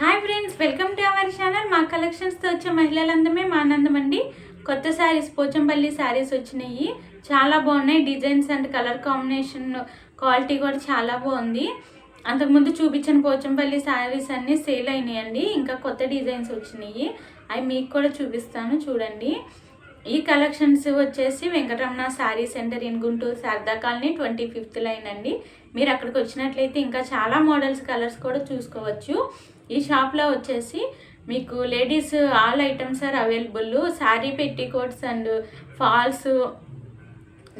Hi friends, welcome to our channel. మా కలెక్షన్స్తో వచ్చే మహిళలందమే మా ఆనందం అండి. కొత్త శారీస్, పోచంపల్లి శారీస్ వచ్చినాయి. చాలా బాగున్నాయి. Designs and colour combination quality కూడా చాలా బాగుంది. అంతకుముందు చూపించిన పోచంపల్లి శారీస్ అన్నీ సేల్ అయినాయండి. ఇంకా కొత్త డిజైన్స్ వచ్చినాయి. అవి మీకు కూడా చూపిస్తాను, చూడండి. ఈ కలెక్షన్స్ వచ్చేసి Venkataramana sari centre in Guntur, Sharada colony, 25th line అండి. మీరు అక్కడికి వచ్చినట్లయితే ఇంకా చాలా మోడల్స్, కలర్స్ కూడా చూసుకోవచ్చు. ఈ షాప్లో వచ్చేసి మీకు ladies all items are available. Sari petticoats and falls,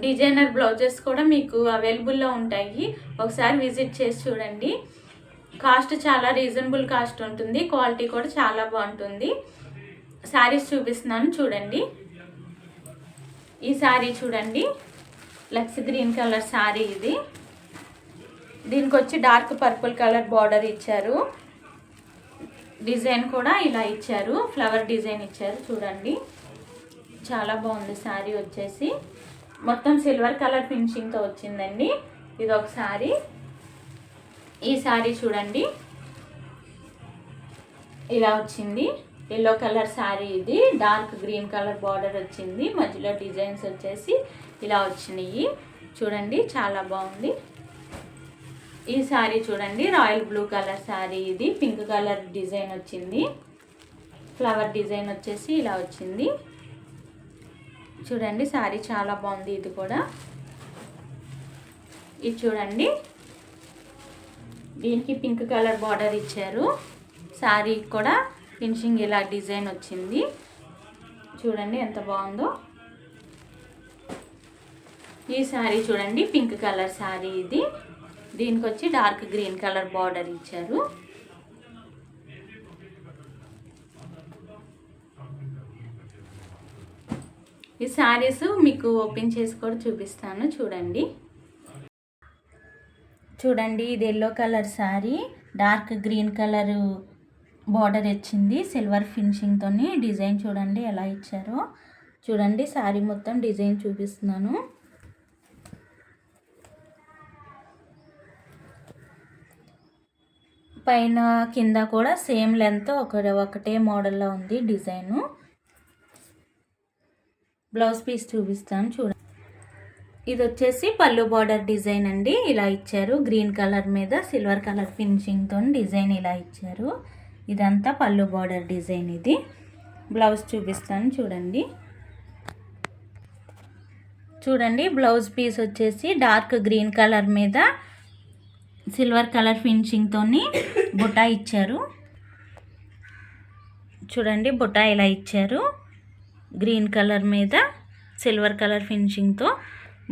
designer blouses కూడా మీకు అవైలబుల్లో ఉంటాయి. ఒకసారి విజిట్ చేసి చూడండి. కాస్ట్ చాలా రీజనబుల్ కాస్ట్ ఉంటుంది. క్వాలిటీ కూడా చాలా బాగుంటుంది. శారీస్ చూపిస్తున్నాను, చూడండి. ఈ శారీ చూడండి, లక్స్ గ్రీన్ కలర్ శారీ ఇది. దీనికి వచ్చి డార్క్ పర్పుల్ కలర్ బార్డర్ ఇచ్చారు. డిజైన్ కూడా ఇలా ఇచ్చారు, ఫ్లవర్ డిజైన్ ఇచ్చారు. చూడండి, చాలా బాగుంది. శారీ వచ్చేసి మొత్తం సిల్వర్ కలర్ ఫినిషింగ్తో వచ్చిందండి. ఇది ఒక శారీ. ఈ శారీ చూడండి, ఇలా వచ్చింది. ఎల్లో కలర్ శారీ ఇది. డార్క్ గ్రీన్ కలర్ బార్డర్ వచ్చింది. మధ్యలో డిజైన్స్ వచ్చేసి ఇలా వచ్చినాయి. చూడండి, చాలా బాగుంది. ఈ శారీ చూడండి, రాయల్ బ్లూ కలర్ శారీ ఇది. పింక్ కలర్ డిజైన్ వచ్చింది. ఫ్లవర్ డిజైన్ వచ్చేసి ఇలా వచ్చింది. చూడండి, శారీ చాలా బాగుంది. ఇది కూడా ఇది చూడండి, దీనికి పింక్ కలర్ బార్డర్ ఇచ్చారు. శారీ కూడా ఫినిషింగ్ ఇలా డిజైన్ వచ్చింది. చూడండి ఎంత బాగుందో. ఈ శారీ చూడండి, పింక్ కలర్ శారీ ఇది. దీనికి వచ్చి డార్క్ గ్రీన్ కలర్ బార్డర్ ఇచ్చారు. ఈ శారీస్ మీకు ఓపెన్ చేసి కూడా చూపిస్తాను, చూడండి. చూడండి, ఇది yellow colour sari. Dark green colour border వచ్చింది. సిల్వర్ ఫినిషింగ్తో డిజైన్ చూడండి ఎలా ఇచ్చారో. చూడండి, శారీ మొత్తం డిజైన్ చూపిస్తున్నాను. పైన కింద కూడా సేమ్ లెంత్ ఒకటే మోడల్లో ఉంది డిజైను. బ్లౌజ్ పీస్ చూపిస్తాను, చూడండి. ఇది వచ్చేసి పళ్ళు బార్డర్ డిజైన్ అండి. ఇలా ఇచ్చారు. గ్రీన్ కలర్ మీద సిల్వర్ కలర్ ఫినిషింగ్తో డిజైన్ ఇలా ఇచ్చారు. ఇదంతా పళ్ళు బార్డర్ డిజైన్ ఇది. బ్లౌజ్ చూపిస్తాను, చూడండి. చూడండి, బ్లౌజ్ పీస్ వచ్చేసి డార్క్ గ్రీన్ కలర్ మీద సిల్వర్ కలర్ ఫినిషింగ్తో బుటా ఇచ్చారు. చూడండి, బుటా ఇలా ఇచ్చారు. గ్రీన్ కలర్ మీద సిల్వర్ కలర్ ఫినిషింగ్తో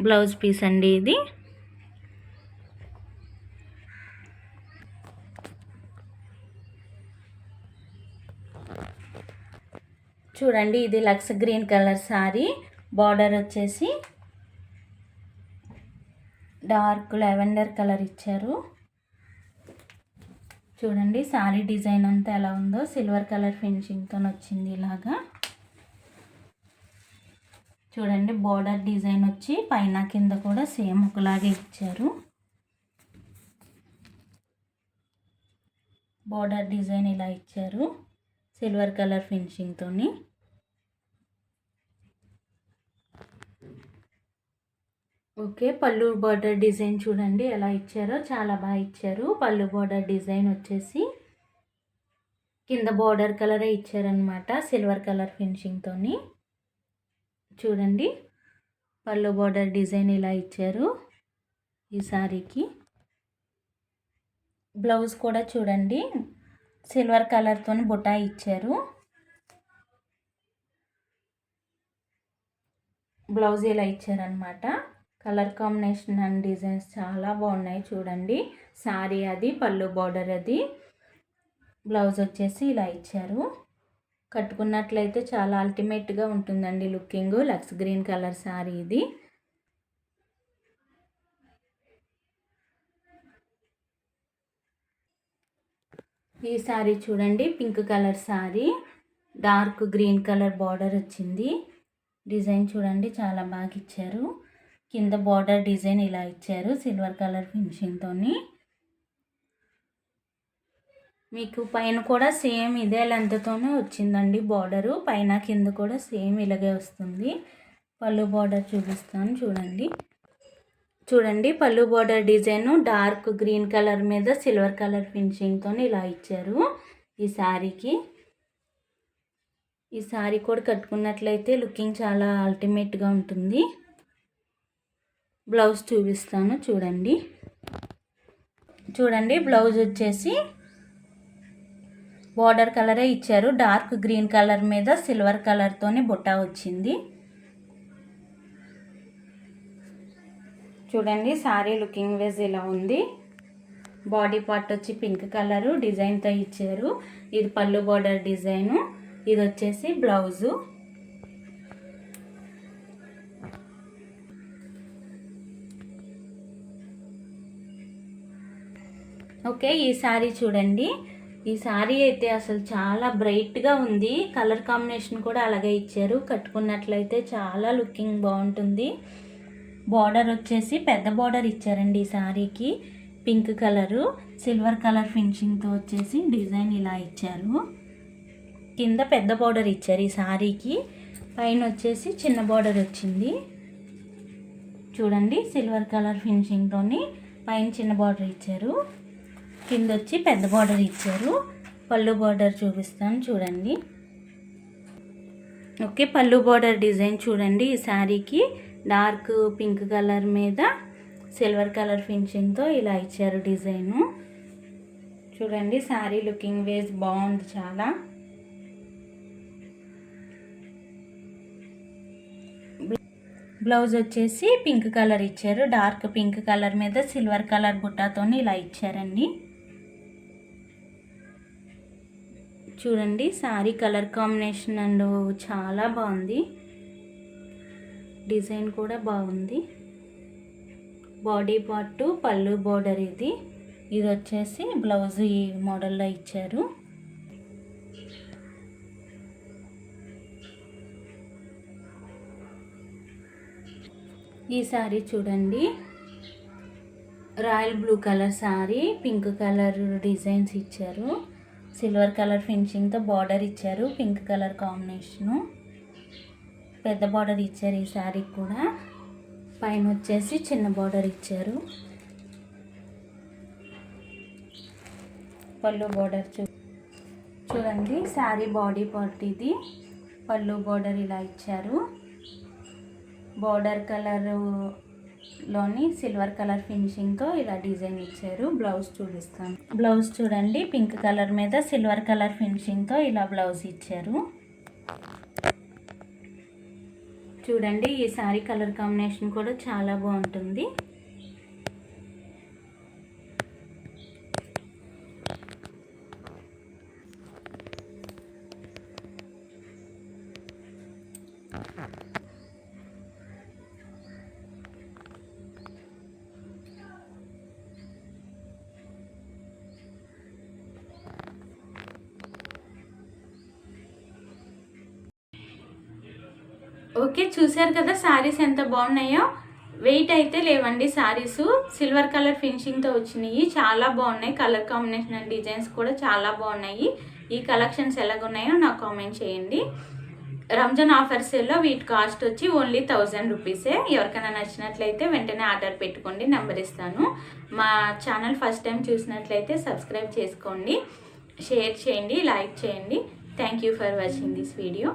బ్లౌజ్ పీస్ అండి ఇది. చూడండి, ఇది lux green colour sari. Border వచ్చేసి డార్క్ లెవెండర్ కలర్ ఇచ్చారు. చూడండి, శారీ డిజైన్ అంతా ఎలా ఉందో. సిల్వర్ కలర్ ఫినిషింగ్తో వచ్చింది ఇలాగా. చూడండి, బార్డర్ డిజైన్ వచ్చి పైన కింద కూడా సేమ్ ఒకలాగే ఇచ్చారు. బార్డర్ డిజైన్ ఇలా ఇచ్చారు, సిల్వర్ కలర్ ఫినిషింగ్తో. ఓకే, పళ్ళు బార్డర్ డిజైన్ చూడండి ఎలా ఇచ్చారో, చాలా బాగా ఇచ్చారు. పళ్ళు బార్డర్ డిజైన్ వచ్చేసి కింద బార్డర్ కలరే ఇచ్చారనమాట, సిల్వర్ కలర్ ఫినిషింగ్తో. చూడండి, పళ్ళు బార్డర్ డిజైన్ ఇలా ఇచ్చారు ఈ శారీకి. బ్లౌజ్ కూడా చూడండి, సిల్వర్ కలర్తో బుటా ఇచ్చారు. బ్లౌజ్ ఇలా ఇచ్చారనమాట. కలర్ కాంబినేషన్ అండ్ డిజైన్స్ చాలా బాగున్నాయి. చూడండి, శారీ అది, పళ్ళు బార్డర్ అది. బ్లౌజ్ వచ్చేసి ఇలా ఇచ్చారు. కట్టుకున్నట్లయితే చాలా అల్టిమేట్గా ఉంటుందండి looking. Lux green colour sari ఇది. ఈ శారీ చూడండి, pink colour sari. Dark green colour border వచ్చింది. డిజైన్ చూడండి చాలా బాగా ఇచ్చారు. కింద బార్డర్ డిజైన్ ఇలా ఇచ్చారు, సిల్వర్ కలర్ ఫినిషింగ్తో. మీకు పైన కూడా సేమ్ ఇదే లెంత్తోనే వచ్చిందండి బార్డరు, పైన కింద కూడా సేమ్ ఇలాగే వస్తుంది. పళ్ళు బార్డర్ చూపిస్తాను చూడండి. చూడండి పళ్ళు border design dark green colour మీద సిల్వర్ కలర్ ఫినిషింగ్తో ఇలా ఇచ్చారు. ఈ శారీకి ఈ శారీ కూడా కట్టుకున్నట్లయితే లుకింగ్ చాలా అల్టిమేట్గా ఉంటుంది. బ్లౌజ్ చూపిస్తాను చూడండి. చూడండి బ్లౌజ్ వచ్చేసి బార్డర్ కలరే ఇచ్చారు. డార్క్ గ్రీన్ కలర్ మీద సిల్వర్ కలర్తోని బుట్ట వచ్చింది. చూడండి శారీ లుకింగ్ వైజ్ ఇలా ఉంది. బాడీ పార్ట్ వచ్చి పింక్ కలరు డిజైన్తో ఇచ్చారు. ఇది పళ్ళు బార్డర్ డిజైను, ఇది వచ్చేసి బ్లౌజు. ఓకే, ఈ శారీ చూడండి. ఈ శారీ అయితే అసలు చాలా బ్రైట్గా ఉంది. కలర్ కాంబినేషన్ కూడా అలాగే ఇచ్చారు. కట్టుకున్నట్లయితే చాలా లుకింగ్ బాగుంటుంది. బార్డర్ వచ్చేసి పెద్ద బార్డర్ ఇచ్చారండి ఈ శారీకి. పింక్ కలరు సిల్వర్ కలర్ ఫినిషింగ్తో వచ్చేసి డిజైన్ ఇలా ఇచ్చారు. కింద పెద్ద బార్డర్ ఇచ్చారు ఈ శారీకి. పైన వచ్చేసి చిన్న బార్డర్ వచ్చింది. చూడండి సిల్వర్ కలర్ ఫినిషింగ్తోని పైన చిన్న బార్డర్ ఇచ్చారు, కింద వచ్చి పెద్ద బార్డర్ ఇచ్చారు. పళ్ళు బార్డర్ చూపిస్తాను చూడండి. ఓకే, పళ్ళు బార్డర్ డిజైన్ చూడండి. ఈ శారీకి డార్క్ పింక్ కలర్ మీద సిల్వర్ కలర్ ఫినిషింగ్తో ఇలా ఇచ్చారు డిజైను. చూడండి శారీ లుకింగ్ వేస్ బాగుంది చాలా. బ్లౌజ్ వచ్చేసి పింక్ కలర్ ఇచ్చారు. డార్క్ పింక్ కలర్ మీద సిల్వర్ కలర్ బుట్టాతో ఇలా ఇచ్చారండి. చూడండి శారీ కలర్ కాంబినేషన్ అండ్ చాలా బాగుంది. డిజైన్ కూడా బాగుంది. బాడీ పార్ట్ పళ్ళు బార్డర్ ఇది వచ్చేసి బ్లౌజ్ ఈ మోడల్లో ఇచ్చారు. ఈ శారీ చూడండి, royal blue colour sari, pink colour designs ఇచ్చారు. సిల్వర్ కలర్ ఫినిషింగ్తో బార్డర్ ఇచ్చారు. పింక్ కలర్ కాంబినేషను పెద్ద బార్డర్ ఇచ్చారు ఈ శారీకి కూడా. పైన వచ్చేసి చిన్న బార్డర్ ఇచ్చారు. పళ్ళు బార్డర్ చూడండి శారీ బాడీ పార్ట్ ఇది. పళ్ళు బార్డర్ ఇలా ఇచ్చారు. బార్డర్ కలర్లోని సిల్వర్ కలర్ ఫినిషింగ్తో ఇలా డిజైన్ ఇచ్చారు. బ్లౌజ్ చూపిస్తాను. బ్లౌజ్ చూడండి పింక్ కలర్ మీద సిల్వర్ కలర్ ఫినిషింగ్తో ఇలా బ్లౌజ్ ఇచ్చారు. చూడండి ఈ శారీ కలర్ కాంబినేషన్ కూడా చాలా బాగుంటుంది. ఓకే, చూసారు కదా శారీస్ ఎంత బాగున్నాయో. వెయిట్ అయితే లేవండి శారీస్. సిల్వర్ కలర్ ఫినిషింగ్తో వచ్చినాయి, చాలా బాగున్నాయి. కలర్ కాంబినేషన్ అండ్ డిజైన్స్ కూడా చాలా బాగున్నాయి. ఈ కలెక్షన్స్ ఎలాగున్నాయో నాకు కామెంట్ చేయండి. రంజాన్ ఆఫర్ సేల్లో వీటి కాస్ట్ వచ్చి ఓన్లీ 1000 రూపీసే. ఎవరికైనా నచ్చినట్లయితే వెంటనే ఆర్డర్ పెట్టుకోండి, నెంబర్ ఇస్తాను. మా ఛానల్ ఫస్ట్ టైం చూసినట్లయితే సబ్స్క్రైబ్ చేసుకోండి, షేర్ చేయండి, లైక్ చేయండి. Thank you for watching this video.